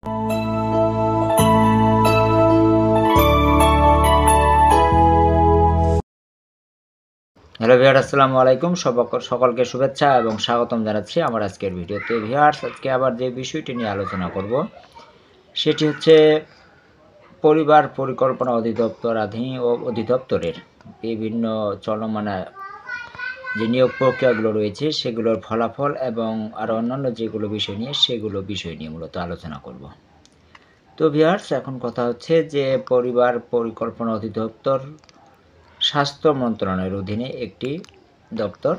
Hello viewers, আসসালামু আলাইকুম। সকলকে শুভেচ্ছা এবং স্বাগতম জানাচ্ছি আমার আজকের ভিডিওতে। ভিউয়ার্স, আজকে আবার যে বিষয়টি নিয়ে আলোচনা করব সেটি হচ্ছে পরিবার পরিকল্পনা অধিদপ্তরের বিভিন্ন চলমান যে নিয়োগ প্রক্রিয়াগুলো রয়েছে সেগুলোর ফলাফল এবং আরও অন্যান্য যেগুলো বিষয় নিয়ে মূলত আলোচনা করব। তো ভিউয়ার্স, এখন কথা হচ্ছে যে পরিবার পরিকল্পনা অধিদপ্তর স্বাস্থ্য মন্ত্রণালয়ের অধীনে একটি দপ্তর।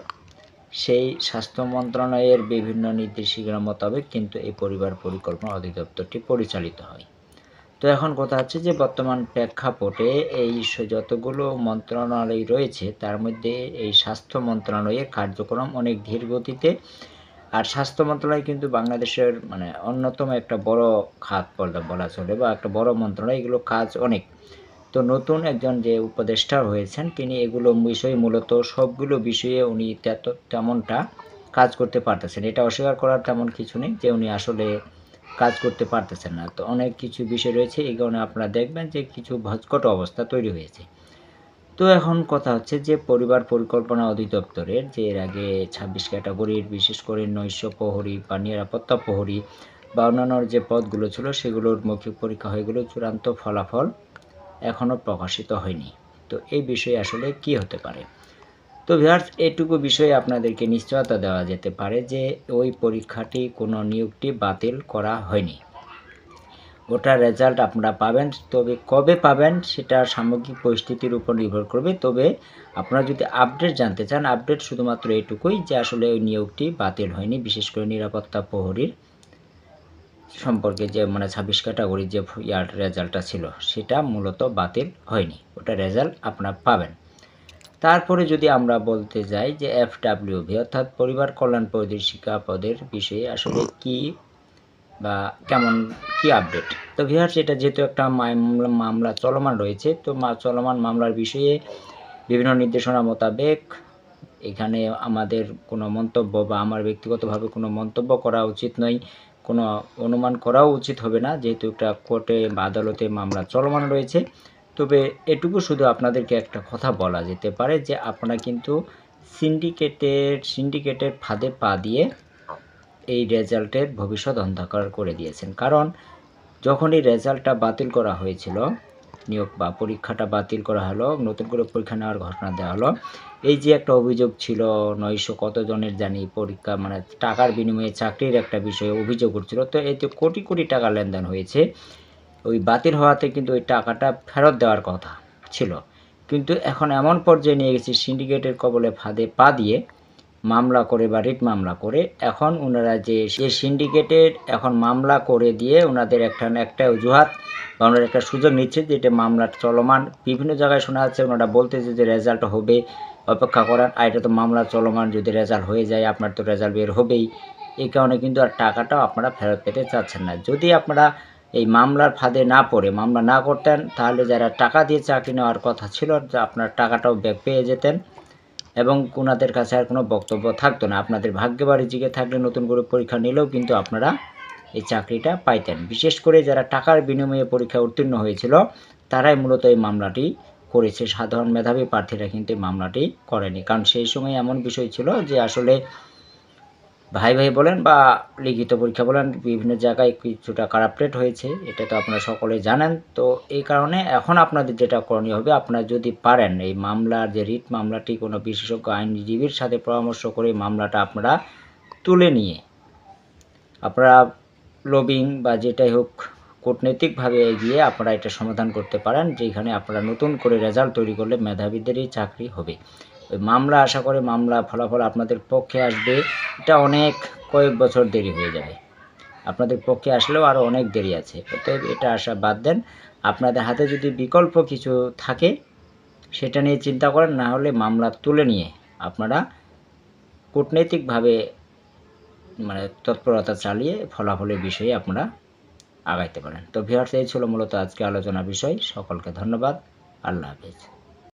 সেই স্বাস্থ্য মন্ত্রণালয়ের বিভিন্ন নির্দেশিকা মোতাবেক কিন্তু এই পরিবার পরিকল্পনা অধিদপ্তরটি পরিচালিত হয়। তো এখন কথা হচ্ছে যে বর্তমান প্রেক্ষাপটে এই যতগুলো মন্ত্রণালয় রয়েছে তার মধ্যে এই স্বাস্থ্য মন্ত্রণালয়ের কার্যক্রম অনেক ধীর গতিতে। আর স্বাস্থ্য মন্ত্রণালয় কিন্তু বাংলাদেশের অন্যতম একটা বড় খাত বলা চলে, বা একটা বড় মন্ত্রণালয়। এগুলো কাজ অনেক। তো নতুন একজন যে উপদেষ্টা হয়েছেন তিনি এগুলো মূলত সবগুলো বিষয়ে উনি তেমনটা কাজ করতে পারতেছেন। এটা অস্বীকার করার তেমন কিছু নেই যে উনি আসলে কাজ করতে পারতেছেন না। তো অনেক কিছু বিষয় রয়েছে, এই কারণে আপনারা দেখবেন যে কিছু ভজকট অবস্থা তৈরি হয়েছে। তো এখন কথা হচ্ছে যে পরিবার পরিকল্পনা অধিদপ্তরের যে এর আগে 26 ক্যাটাগরির, বিশেষ করে নৈশ প্রহরী বা নিরাপত্তা প্রহরী বা অন্যান্য যে পদগুলো ছিল সেগুলোর মৌখিক পরীক্ষা হয়ে গেলেও চূড়ান্ত ফলাফল এখনও প্রকাশিত হয়নি। তো এই বিষয়ে আসলে কি হতে পারে? তো ভিউয়ার্স, এইটুকু বিষয়ে আপনাদেরকে নিশ্চয়তা দেওয়া যেতে পারে যে ওই পরীক্ষাটি কোনো নিয়োগটি বাতিল করা হয়নি। ওটার রেজাল্ট আপনারা পাবেন, তবে কবে পাবেন সেটা সামগ্রিক পরিস্থিতির উপর নির্ভর করবে। তবে আপনারা যদি আপডেট জানতে চান, আপডেট শুধুমাত্র এইটুকুই যে আসলে ওই নিয়োগটি বাতিল হয়নি। বিশেষ করে নিরাপত্তা প্রহরীর সম্পর্কে যে 26 ক্যাটাগরির যে রেজাল্টটা ছিল সেটা মূলত বাতিল হয়নি। ওটা রেজাল্ট আপনারা পাবেন। তারপরে যদি আমরা বলতে যাই যে FWV অর্থাৎ পরিবার কল্যাণ পরিদর্শিকা পদের বিষয়ে আসলে কি বা কেমন কি আপডেট। তো ভিউয়ার্স, এটা যেহেতু একটা মামলা চলমান রয়েছে, তো চলমান মামলার বিষয়ে বিভিন্ন নির্দেশনা মোতাবেক এখানে আমাদের কোনো মন্তব্য বা আমার ব্যক্তিগতভাবে কোনো মন্তব্য করা উচিত নয়, কোনো অনুমান করাও উচিত হবে না, যেহেতু একটা কোর্টে বা আদালতে মামলা চলমান রয়েছে। তবে এটুকু শুধু আপনাদেরকে একটা কথা বলা যেতে পারে যে আপনারা কিন্তু সিন্ডিকেটের ফাঁদে পা দিয়ে এই রেজাল্টের ভবিষ্যৎ অন্ধকার করে দিয়েছেন। কারণ যখন এই রেজাল্টটা বাতিল করা হয়েছিল, নিয়োগ বা পরীক্ষাটা বাতিল করা হলো, নতুন করে পরীক্ষা নেওয়ার ঘোষণা দেওয়া হলো, এই যে একটা অভিযোগ ছিল 900 কতজনের জানি পরীক্ষা টাকার বিনিময়ে চাকরির একটা বিষয়ে অভিযোগ উঠছিল। তো এতে কোটি কোটি টাকা লেনদেন হয়েছে। ওই বাতিল হওয়াতে কিন্তু ওই টাকাটা ফেরত দেওয়ার কথা ছিল। কিন্তু এখন এমন পর্যায়ে নিয়ে গেছে সিন্ডিকেটের কবলে ফাঁদে পা দিয়ে মামলা করে বা রিট মামলা করে এখন ওনারা যে সিন্ডিকেটের এখন মামলা করে দিয়ে ওনাদের একটা অজুহাত বা ওনারা একটা সুযোগ নিচ্ছে যে এটা মামলা চলমান। বিভিন্ন জায়গায় শোনা যাচ্ছে ওনারা বলতেছে যে রেজাল্ট হবে, অপেক্ষা করার। আর এটা তো মামলা চলমান, যদি রেজাল্ট হয়ে যায় আপনার তো রেজাল্ট বের হবেই। এই কারণে কিন্তু আর টাকাটাও আপনারা ফেরত পেতে চাচ্ছেন না। যদি আপনারা এই মামলার ফাঁদে না পড়ে মামলা না করতেন, তাহলে যারা টাকা দিয়ে চাকরি নেওয়ার কথা ছিল আপনার টাকাটাও ব্যাক পেয়ে যেতেন এবং ওনাদের কাছে আর কোনো বক্তব্য থাকতো না। আপনাদের ভাগ্যে বা রিজিকে থাকলে নতুন করে পরীক্ষা নিলেও কিন্তু আপনারা এই চাকরিটা পাইতেন। বিশেষ করে যারা টাকার বিনিময়ে পরীক্ষা উত্তীর্ণ হয়েছিল তারাই মূলত এই মামলাটি করেছে। সাধারণ মেধাবী প্রার্থীরা কিন্তু এই মামলাটি করেনি। কারণ সেই সময় এমন বিষয় ছিল যে আসলে ভাই বলেন বা লিখিত পরীক্ষা বলেন, বিভিন্ন জায়গায় কিছুটা কারাপ্টেড হয়েছে, এটা তো আপনারা সকলেই জানেন। তো এই কারণে এখন আপনাদের যেটা করণীয় হবে, আপনারা যদি পারেন এই মামলার যে রিট মামলাটি কোনো বিশেষজ্ঞ আইনজীবীর সাথে পরামর্শ করে মামলাটা আপনারা তুলে নিয়ে আপনারা লবিং বা যেটাই হোক কূটনৈতিকভাবে এগিয়ে আপনারা এটা সমাধান করতে পারেন, যেখানে আপনারা নতুন করে রেজাল্ট তৈরি করলে মেধাবীদেরই চাকরি হবে। ওই মামলা আশা করে মামলা ফলাফল আপনাদের পক্ষে আসবে, এটা অনেক কয়েক বছর দেরি হয়ে যাবে। আপনাদের পক্ষে আসলেও আরও অনেক দেরি আছে। অতএব এটা আশা বাদ দেন। আপনাদের হাতে যদি বিকল্প কিছু থাকে সেটা নিয়ে চিন্তা করেন, না হলে মামলা তুলে নিয়ে আপনারা কূটনৈতিকভাবে তৎপরতা চালিয়ে ফলাফলের বিষয়ে আপনারা আগাইতে পারেন। তো ভিউয়ার্স, এই ছিল মূলত আজকে আলোচনা বিষয়। সকলকে ধন্যবাদ। আল্লাহ হাফেজ।